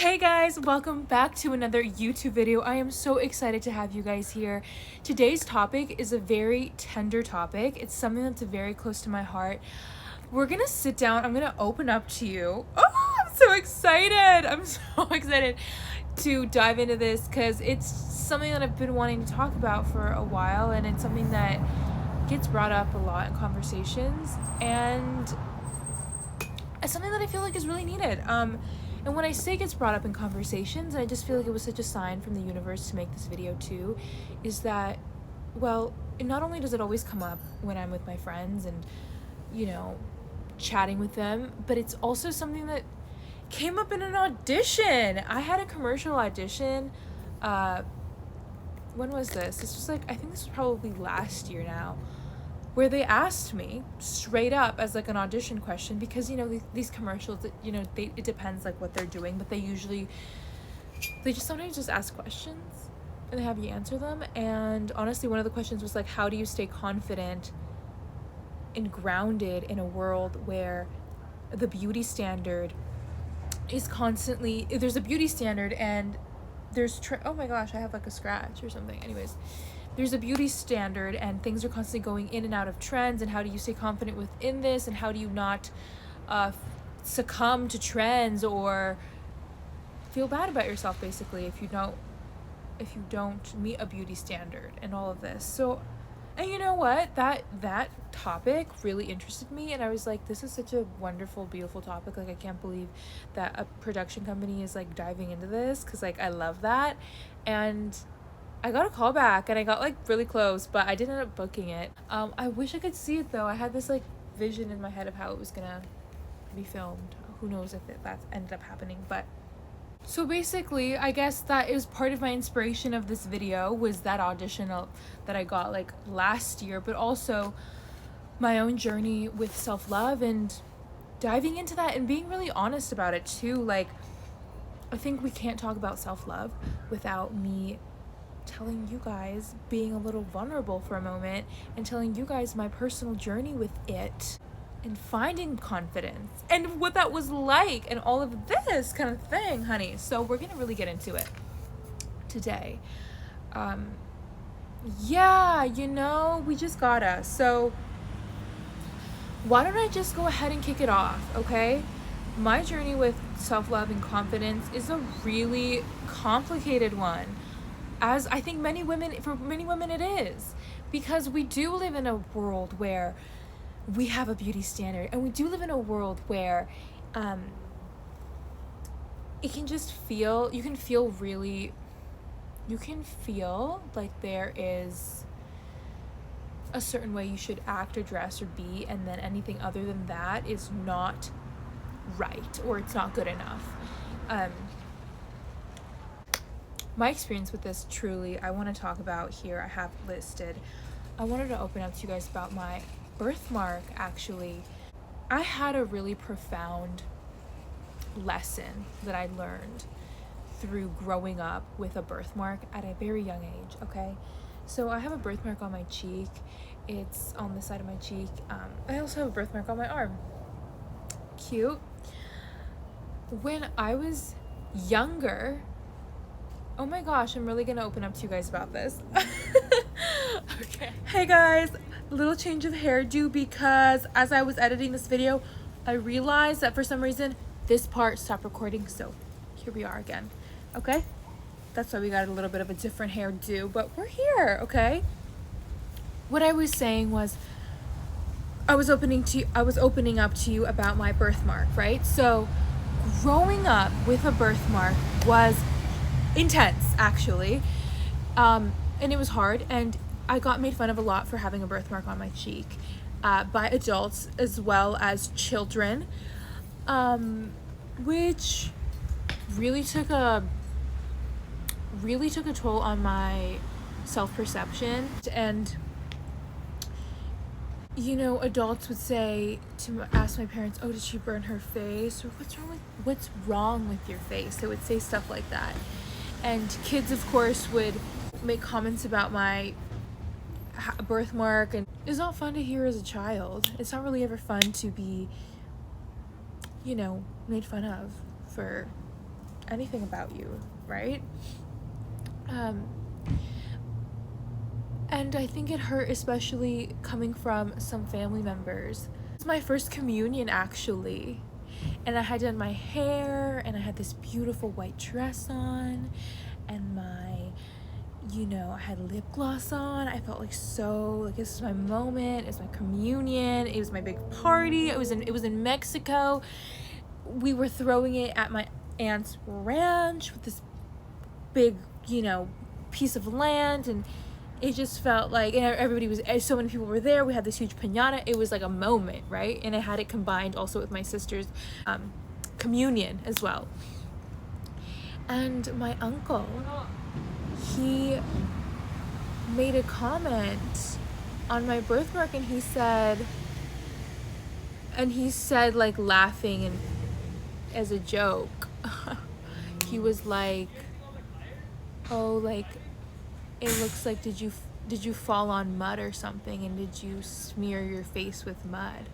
Hey guys, welcome back to another YouTube video. I am so excited to have you guys here. Today's topic is a very tender topic. It's something that's very close to my heart. We're gonna sit down, I'm gonna open up to you. Oh, I'm so excited! I'm so excited to dive into this because it's something that I've been wanting to talk about for a while, and it's something that gets brought up a lot in conversations, and it's something that I feel like is really needed. And when I say gets brought up in conversations, and I just feel like it was such a sign from the universe to make this video too, is that, well, not only does it always come up when I'm with my friends and, you know, chatting with them, but it's also something that came up in an audition. I had a commercial audition. When was this? This was I think this was probably last year now, where they asked me straight up as an audition question, because these commercials, it depends what they're doing, but they just sometimes just ask questions and they have you answer them. And honestly, one of the questions was how do you stay confident and grounded in a world where the beauty standard is constantly, there's a beauty standard and there's oh my gosh, I have a scratch or something. Anyways, there's a beauty standard and things are constantly going in and out of trends, and how do you stay confident within this, and how do you not succumb to trends or feel bad about yourself basically if you don't meet a beauty standard and all of this. So, and you know what, that topic really interested me, and I was like, this is such a wonderful, beautiful topic. I can't believe that a production company is diving into this, because I love that. And I got a call back and I got really close, but I didn't end up booking it. I wish I could see it though. I had this vision in my head of how it was gonna be filmed. Who knows if that ended up happening. But so basically, I guess that is part of my inspiration of this video, was that audition that I got last year, but also my own journey with self-love and diving into that and being really honest about it too. I think we can't talk about self-love without me telling you guys, being a little vulnerable for a moment, and telling you guys my personal journey with it and finding confidence and what that was like and all of this kind of thing, honey. So we're gonna really get into it today. We just gotta. So why don't I just go ahead and kick it off, okay? My journey with self-love and confidence is a really complicated one, as I think for many women it is, because we do live in a world where we have a beauty standard, and we do live in a world where it can just feel, you can feel like there is a certain way you should act or dress or be, and then anything other than that is not right, or it's not good enough. My experience with this, truly, I want to talk about here. I have listed. I wanted to open up to you guys about my birthmark, actually. I had a really profound lesson that I learned through growing up with a birthmark at a very young age, okay? So I have a birthmark on my cheek. It's on the side of my cheek. I also have a birthmark on my arm. Cute. When I was younger, oh my gosh, I'm really gonna open up to you guys about this. Okay. Hey guys, a little change of hairdo, because as I was editing this video, I realized that for some reason this part stopped recording, so here we are again. Okay? That's why we got a little bit of a different hairdo, but we're here, okay? What I was saying was, I was opening up to you about my birthmark, right? So growing up with a birthmark was intense, actually, and it was hard, and I got made fun of a lot for having a birthmark on my cheek, by adults as well as children, which really took a toll on my self-perception. And adults would ask my parents, oh, did she burn her face, or what's wrong with your face? They would say stuff like that. And kids, of course, would make comments about my birthmark, and it's not fun to hear as a child. It's not really ever fun to be, made fun of for anything about you, right? And I think it hurt, especially coming from some family members. It's my first communion, actually. And I had done my hair, and I had this beautiful white dress on, and I had lip gloss on. I felt like so, like, this is my moment. It's my communion. It was my big party. It was in Mexico. We were throwing it at my aunt's ranch with this big, piece of land, and it just felt like, and everybody was, so many people were there. We had this huge piñata. It was like a moment, right? And I had it combined also with my sister's communion as well. And my uncle, he made a comment on my birthmark, and he said like, laughing and as a joke, he was like, oh, like, it looks like, did you fall on mud or something, and did you smear your face with mud?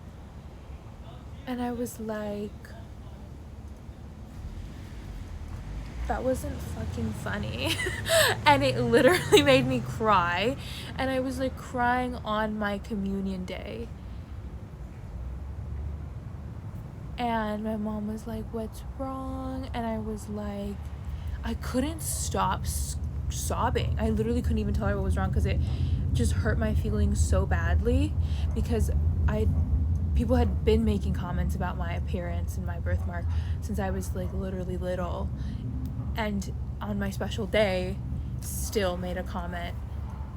And I was like, that wasn't fucking funny. And it literally made me cry, and I was like crying on my communion day. And my mom was like, what's wrong? And I was like, I couldn't stop sobbing. I literally couldn't even tell her what was wrong, because it just hurt my feelings so badly, because people had been making comments about my appearance and my birthmark since I was like literally little, and on my special day still made a comment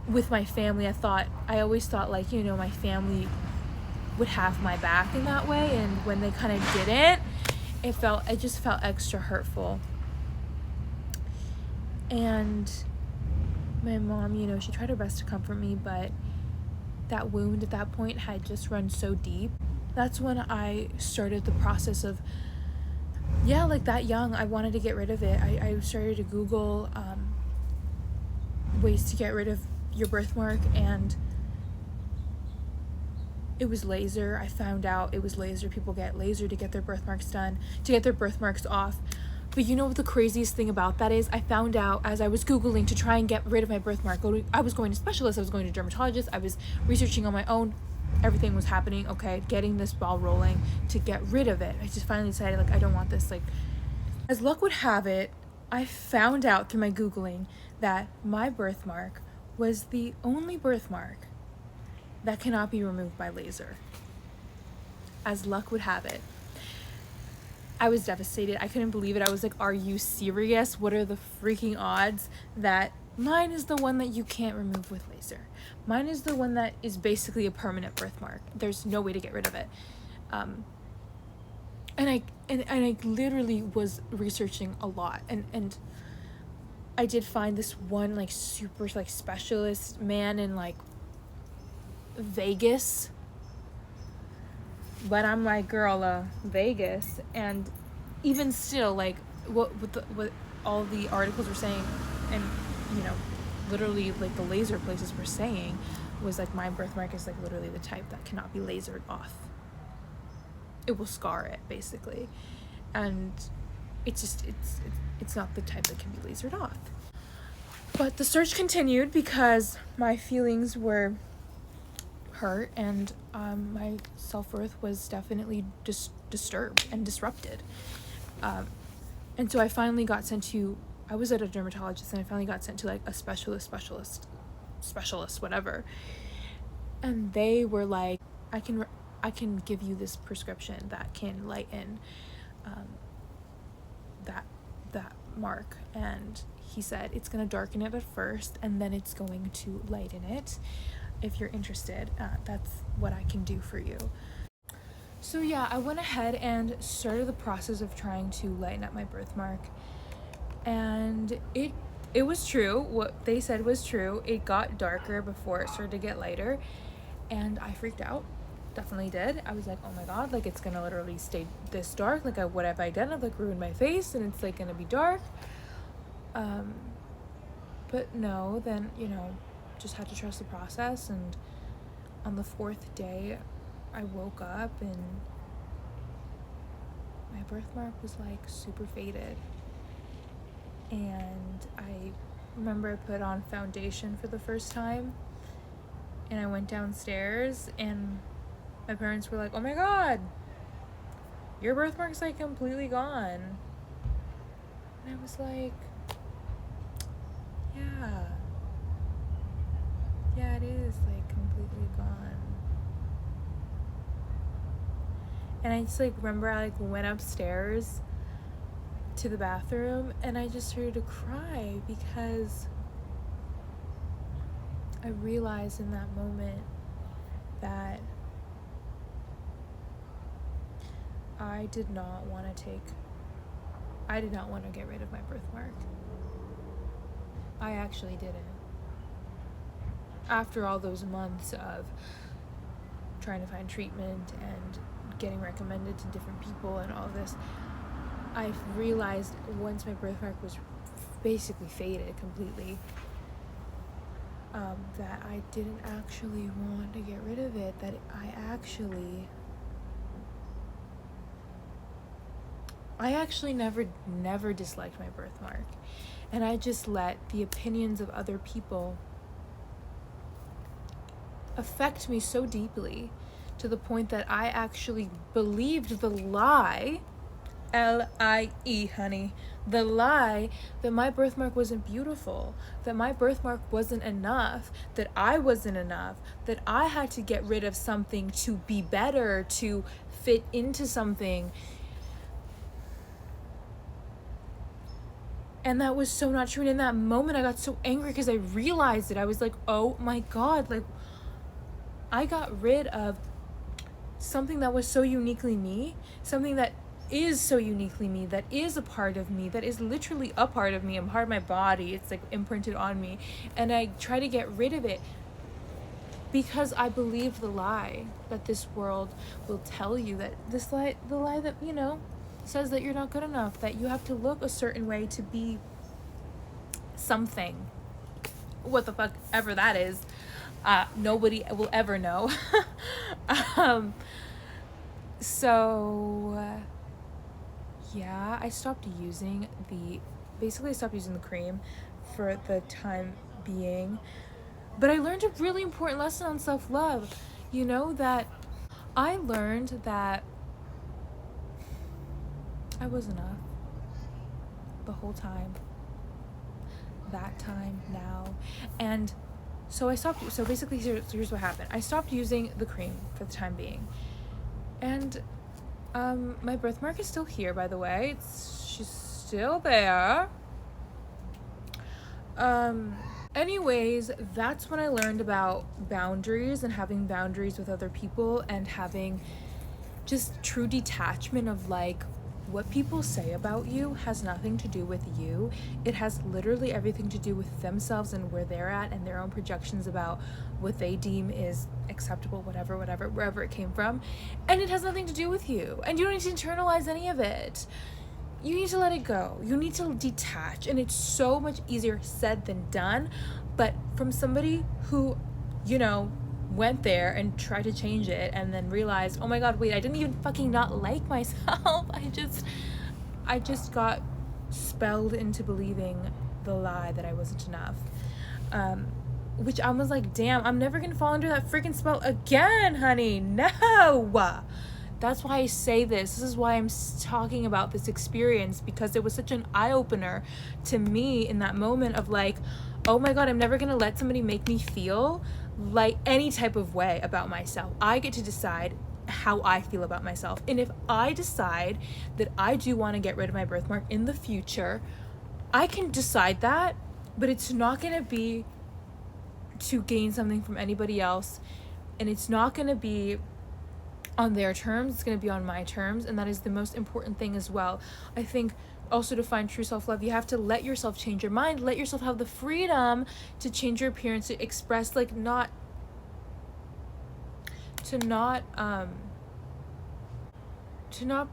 with my family. I always thought like, my family would have my back in that way, and when they kind of didn't, it just felt extra hurtful. And my mom, she tried her best to comfort me, but that wound at that point had just run so deep. That's when I started the process of, like that young, I wanted to get rid of it. I started to Google ways to get rid of your birthmark, and it was laser. I found out it was laser. People get laser to get their birthmarks done, to get their birthmarks off. But you know what the craziest thing about that is? I found out as I was Googling to try and get rid of my birthmark. I was going to specialists, I was going to dermatologists, I was researching on my own. Everything was happening, okay, getting this ball rolling to get rid of it. I just finally decided, like, I don't want this. Like, as luck would have it, I found out through my Googling that my birthmark was the only birthmark that cannot be removed by laser. As luck would have it. I was devastated. I couldn't believe it. I was like, are you serious? What are the freaking odds that mine is the one that you can't remove with laser? Mine is the one that is basically a permanent birthmark. There's no way to get rid of it. And I literally was researching a lot, and I did find this one like super like specialist man in like Vegas. But I'm like, girl, Vegas. And even still, like, what all the articles were saying, and literally like the laser places were saying, was like, my birthmark is like literally the type that cannot be lasered off. It will scar it, basically. And it's not the type that can be lasered off. But the search continued, because my feelings were hurt, and my self-worth was definitely disturbed and disrupted. And so I finally got sent to, I was at a dermatologist, and I finally got sent to like a specialist, whatever. And they were like, I can give you this prescription that can lighten that mark. And he said it's going to darken it at first, and then it's going to lighten it. If you're interested, that's what I can do for you. So yeah, I went ahead and started the process of trying to lighten up my birthmark, and it was true. What they said was true. It got darker before it started to get lighter, and I freaked out. Definitely did. I was like, oh my god, like, it's gonna literally stay this dark. Like, what have I done? I've like ruined my face, and it's like gonna be dark. But no, then just had to trust the process. And on the 4th day, I woke up and my birthmark was like super faded. and I remember I put on foundation for the first time, and I went downstairs, and my parents were like, oh my god, your birthmark's like completely gone. And I was like, yeah, it is like completely gone. And I just like remember I like went upstairs to the bathroom, and I just started to cry because I realized in that moment that I did not want to get rid of my birthmark. I actually didn't. After all those months of trying to find treatment and getting recommended to different people and all this, I realized once my birthmark was basically faded completely, that I didn't actually want to get rid of it, that I actually never disliked my birthmark. And I just let the opinions of other people affect me so deeply to the point that I actually believed the lie, L-I-E, honey, the lie that my birthmark wasn't beautiful, that my birthmark wasn't enough, that I wasn't enough, that I had to get rid of something to be better, to fit into something. And that was so not true. And in that moment, I got so angry because I realized it. I was like, oh my God, like, I got rid of something that was so uniquely me, something that is so uniquely me, that is a part of me, that is literally a part of me, a part of my body. It's like imprinted on me. And I try to get rid of it because I believe the lie that this world will tell you, that the lie that, you know, says that you're not good enough, that you have to look a certain way to be something. What the fuck ever that is. Nobody will ever know. Yeah, I stopped using the cream for the time being. But I learned a really important lesson on self-love. You know, that I learned that I was enough the whole time. That time, now. And so I stopped. So basically, here's what happened. I stopped using the cream for the time being. And my birthmark is still here, by the way. She's still there. Anyways, that's when I learned about boundaries and having boundaries with other people and having just true detachment of like, what people say about you has nothing to do with you. It has literally everything to do with themselves and where they're at and their own projections about what they deem is acceptable, whatever, wherever it came from. And it has nothing to do with you. And you don't need to internalize any of it. You need to let it go. You need to detach. And it's so much easier said than done. But from somebody who, you know, went there and tried to change it and then realized, oh my God, wait, I didn't even fucking not like myself. I just got spelled into believing the lie that I wasn't enough. Which I was like, damn, I'm never gonna fall under that freaking spell again, honey. No. That's why I say this. This is why I'm talking about this experience, because it was such an eye-opener to me in that moment of like, oh my God, I'm never gonna let somebody make me feel like any type of way about myself. I get to decide how I feel about myself. And if I decide that I do want to get rid of my birthmark in the future, I can decide that, but it's not gonna be to gain something from anybody else, and it's not gonna be on their terms, it's going to be on my terms, and that is the most important thing as well. I think also to find true self-love, you have to let yourself change your mind, let yourself have the freedom to change your appearance, to express, like, not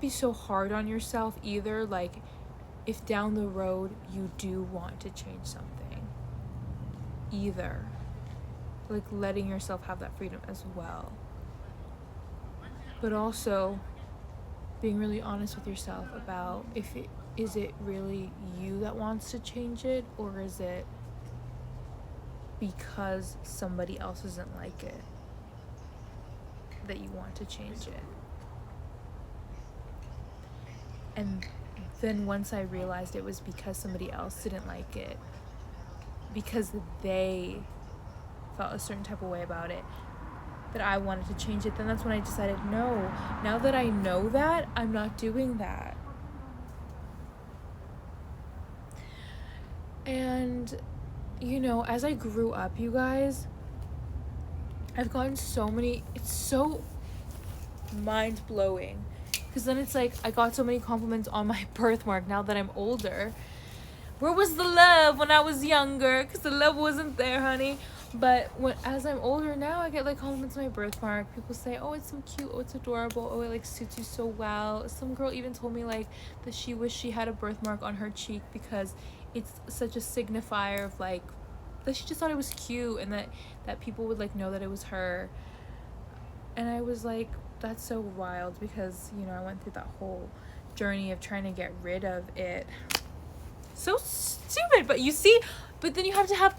be so hard on yourself either, like, if down the road you do want to change something either, like, letting yourself have that freedom as well. But also being really honest with yourself about is it really you that wants to change it, or is it because somebody else doesn't like it that you want to change it. And then once I realized it was because somebody else didn't like it, because they felt a certain type of way about it, that I wanted to change it, then that's when I decided, no, now that I know that, I'm not doing that. And, you know, as I grew up, you guys, I've gotten so many, it's so mind-blowing, because then it's like I got so many compliments on my birthmark now that I'm older. Where was the love when I was younger? Because the love wasn't there, honey. But as I'm older now, I get like compliments on my birthmark. People say, oh, it's so cute, oh, it's adorable, oh, it like suits you so well. Some girl even told me like that she wished she had a birthmark on her cheek because it's such a signifier of like that she just thought it was cute, and that people would like know that it was her. And I was like, that's so wild, because, you know, I went through that whole journey of trying to get rid of it. So stupid. But you see, but then you have to have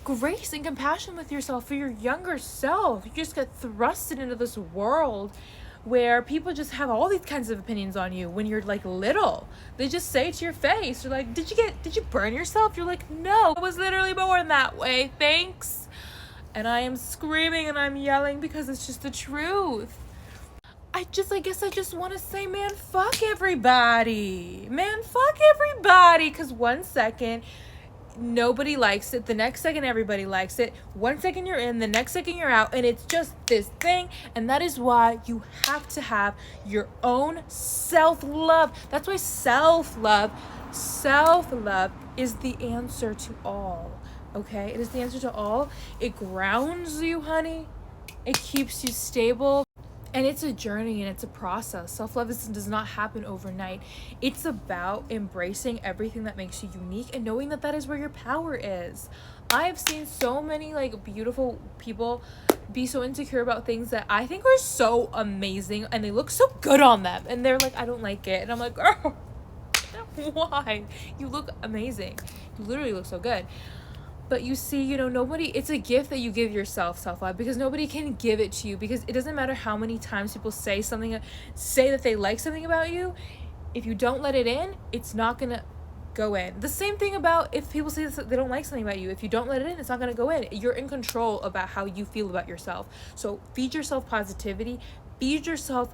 grace and compassion with yourself for your younger self. You just get thrusted into this world where people just have all these kinds of opinions on you when you're like little. They just say it to your face. You're like, did you burn yourself? You're like, no, I was literally born that way, thanks. And I am screaming and I'm yelling because it's just the truth. I guess I just want to say, man, fuck everybody. Man, fuck everybody. Because 1 second, nobody likes it. The next second, everybody likes it. 1 second you're in, the next second you're out. And it's just this thing. And that is why you have to have your own self-love. That's why self-love is the answer to all. Okay? It is the answer to all. It grounds you, honey. It keeps you stable. And it's a journey and it's a process. Self-love does not happen overnight. It's about embracing everything that makes you unique and knowing that is where your power is. I've seen so many like beautiful people be so insecure about things that I think are so amazing and they look so good on them. And they're like, I don't like it. And I'm like, oh, why? You look amazing. You literally look so good. But you see, you know, it's a gift that you give yourself, self-love, because nobody can give it to you, because it doesn't matter how many times people say that they like something about you. If you don't let it in, it's not going to go in. The same thing about if people say that they don't like something about you. If you don't let it in, it's not going to go in. You're in control about how you feel about yourself. So feed yourself positivity. Feed yourself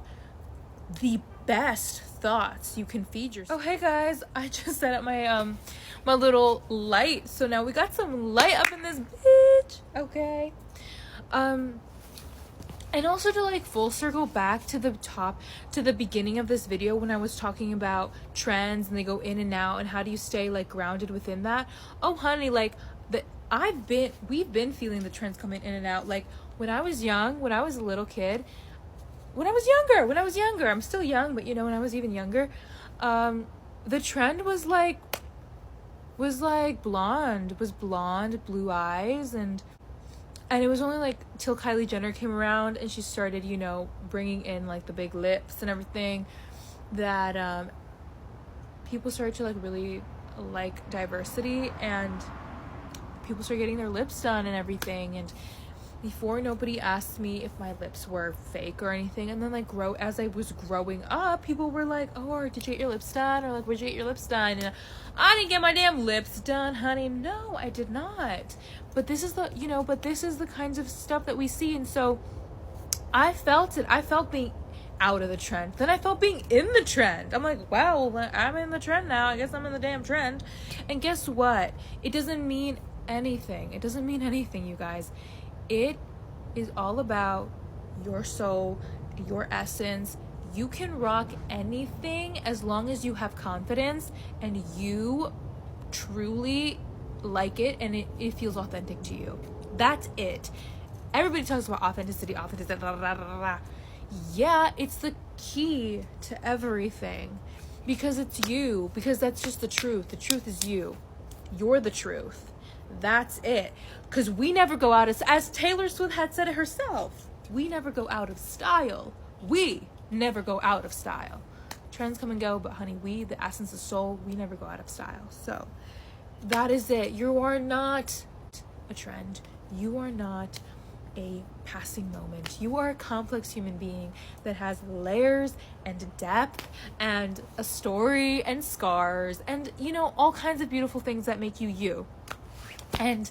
the best thoughts you can feed yourself. Oh, hey guys, I just set up my my little light, so now we got some light up in this bitch. Okay. And also to like full circle back to the beginning of this video when I was talking about trends and they go in and out and how do you stay like grounded within that. Oh honey, like we've been feeling the trends coming in and out. Like when I was young, when I was a little kid, when I was younger, I'm still young, but you know, when I was even younger, the trend was blonde, blue eyes, and it was only like till Kylie Jenner came around and she started, you know, bringing in like the big lips and everything, that people started to like really like diversity, and people started getting their lips done and everything. And before, nobody asked me if my lips were fake or anything, and then like as I was growing up, people were like, oh, did you get your lips done, or like, where'd you get your lips done? And I didn't get my damn lips done, honey. No, I did not. But this is the kinds of stuff that we see. And so I felt it. I felt being out of the trend, then I felt being in the trend. I'm like, wow, I'm in the trend now, I guess I'm in the damn trend. And guess what? It doesn't mean anything, you guys. It is all about your soul, your essence. You can rock anything as long as you have confidence and you truly like it and it feels authentic to you. That's it. Everybody talks about authenticity, blah, blah, blah, blah. Yeah, it's the key to everything, because it's you, because that's just the truth. The truth is you. You're the truth. That's it. Because we never go out, as Taylor Swift had said it herself, we never go out of style. We never go out of style. Trends come and go, but honey, we, the essence of soul, we never go out of style. So that is it. You are not a trend. You are not a passing moment. You are a complex human being that has layers and depth and a story and scars and, you know, all kinds of beautiful things that make you you. And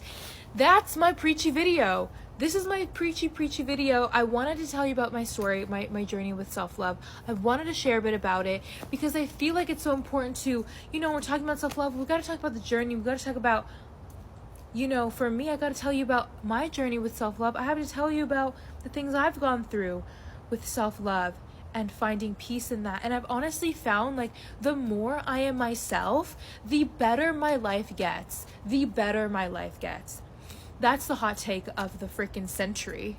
that's my preachy video. This is my preachy video. I wanted to tell you about my story, my journey with self-love. I wanted to share a bit about it because I feel like it's so important to, you know, when we're talking about self-love, we've got to talk about the journey. We've got to talk about, you know, for me, I got to tell you about my journey with self-love. I have to tell you about the things I've gone through with self-love and finding peace in that. And I've honestly found, like, the more I am myself, the better my life gets. The better my life gets. That's the hot take of the freaking century,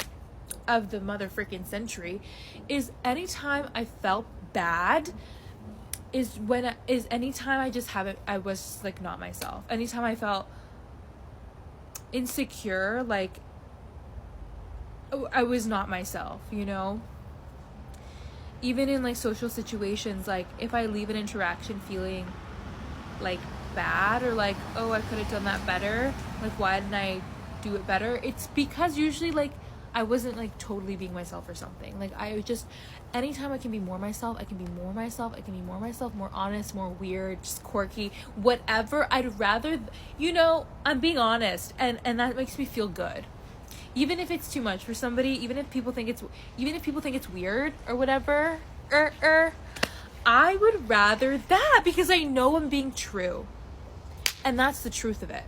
of the mother freaking century, is anytime I felt bad is anytime I was like not myself. Anytime I felt insecure, like I was not myself, you know? Even in like social situations, like if I leave an interaction feeling like bad or like, oh, I could have done that better, like why didn't I do it better, it's because usually like I wasn't like totally being myself or something. Like I just, anytime I can be more myself, I can be more myself, I can be more myself, more honest, more weird, just quirky, whatever. I'd rather, you know, I'm being honest, and that makes me feel good. Even if it's too much for somebody, even if people think it's weird or whatever, I would rather that because I know I'm being true. And that's the truth of it.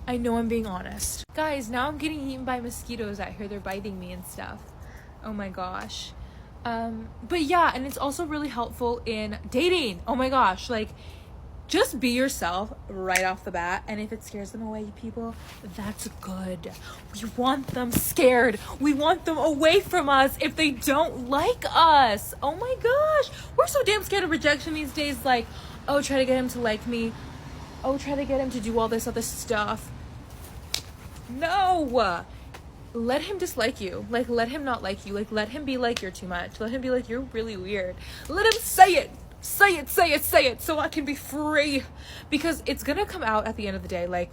I know I'm being honest. Guys, now I'm getting eaten by mosquitoes out here. They're biting me and stuff. Oh my gosh. But yeah, and it's also really helpful in dating. Oh my gosh. Like, just be yourself right off the bat. And if it scares them away, people, that's good. We want them scared. We want them away from us if they don't like us. Oh my gosh. We're so damn scared of rejection these days. Like, oh, try to get him to like me. Oh, try to get him to do all this other stuff. No, let him dislike you. Like, let him not like you. Like, let him be like, you're too much. Let him be like, you're really weird. Let him say it so I can be free, because it's gonna come out at the end of the day. Like,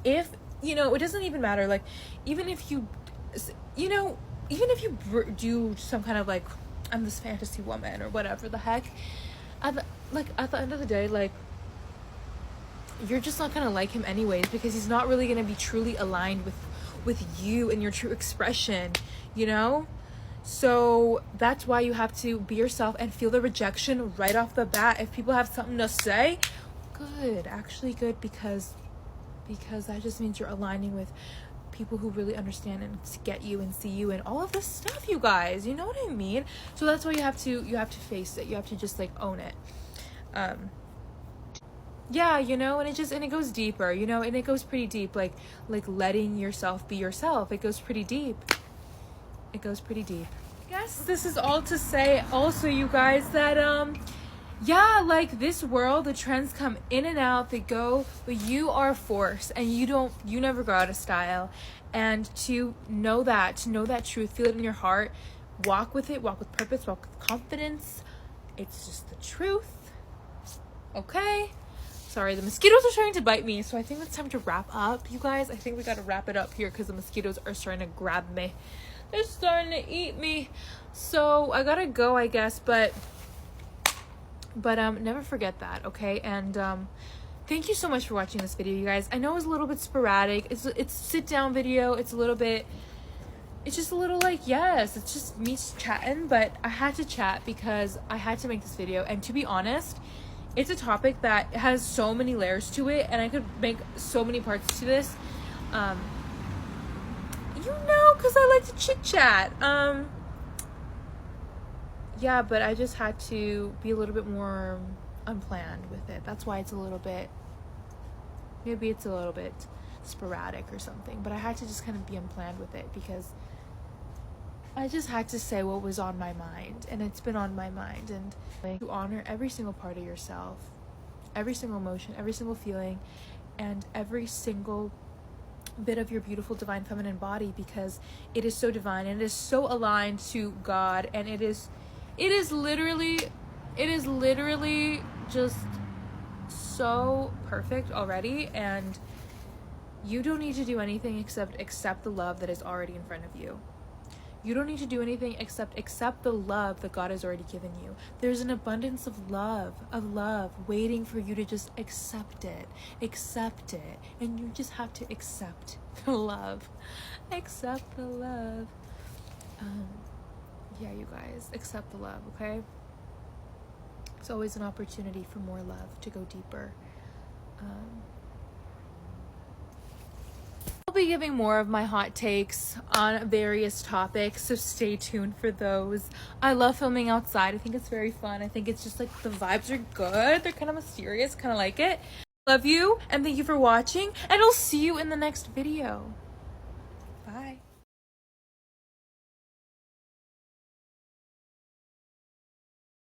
if, you know, it doesn't even matter. Like, even if you do some kind of like, I'm this fantasy woman or whatever the heck, at the end of the day, like, you're just not gonna like him anyways, because he's not really gonna be truly aligned with you and your true expression, you know? So that's why you have to be yourself and feel the rejection right off the bat. If people have something to say, good, actually good, because that just means you're aligning with people who really understand and get you and see you and all of this stuff, you guys, you know what I mean? So that's why you have to face it. You have to just like own it. Yeah, you know, and it goes deeper, you know, and it goes pretty deep, like letting yourself be yourself. It goes pretty deep. Yes, this is all to say also, you guys, that yeah, like this world, the trends come in and out, they go, but you are a force, and you never go out of style. And to know that truth, feel it in your heart, walk with it, walk with purpose, walk with confidence. It's just the truth. Okay? Sorry, the mosquitoes are starting to bite me, so I think it's time to wrap up, you guys. I think we gotta wrap it up here because the mosquitoes are starting to grab me. They're starting to eat me. So I gotta go, I guess, but never forget that, okay? And thank you so much for watching this video, you guys. I know it's a little bit sporadic. It's a sit down video. It's just a little like, yes, it's just me chatting, but I had to chat because I had to make this video. And to be honest, it's a topic that has so many layers to it, and I could make so many parts to this. You know, because I like to chit chat. Yeah, but I just had to be a little bit more unplanned with it. That's why it's a little bit sporadic or something. But I had to just kind of be unplanned with it because I just had to say what was on my mind, and it's been on my mind. And like, to honor every single part of yourself, every single emotion, every single feeling, and every single bit of your beautiful divine feminine body, because it is so divine and it is so aligned to God, and it is It is literally just so perfect already, and you don't need to do anything except accept the love that is already in front of you. You don't need to do anything except accept the love that God has already given you. There's an abundance of love waiting for you to just accept it. Accept it. And you just have to accept the love. Accept the love. Yeah, you guys, accept the love, okay? It's always an opportunity for more love, to go deeper. I'll be giving more of my hot takes on various topics, so stay tuned for those. I love filming outside. I think it's very fun. I think it's just like the vibes are good. They're kind of mysterious, kind of like it. Love you, and thank you for watching, and I'll see you in the next video. Bye.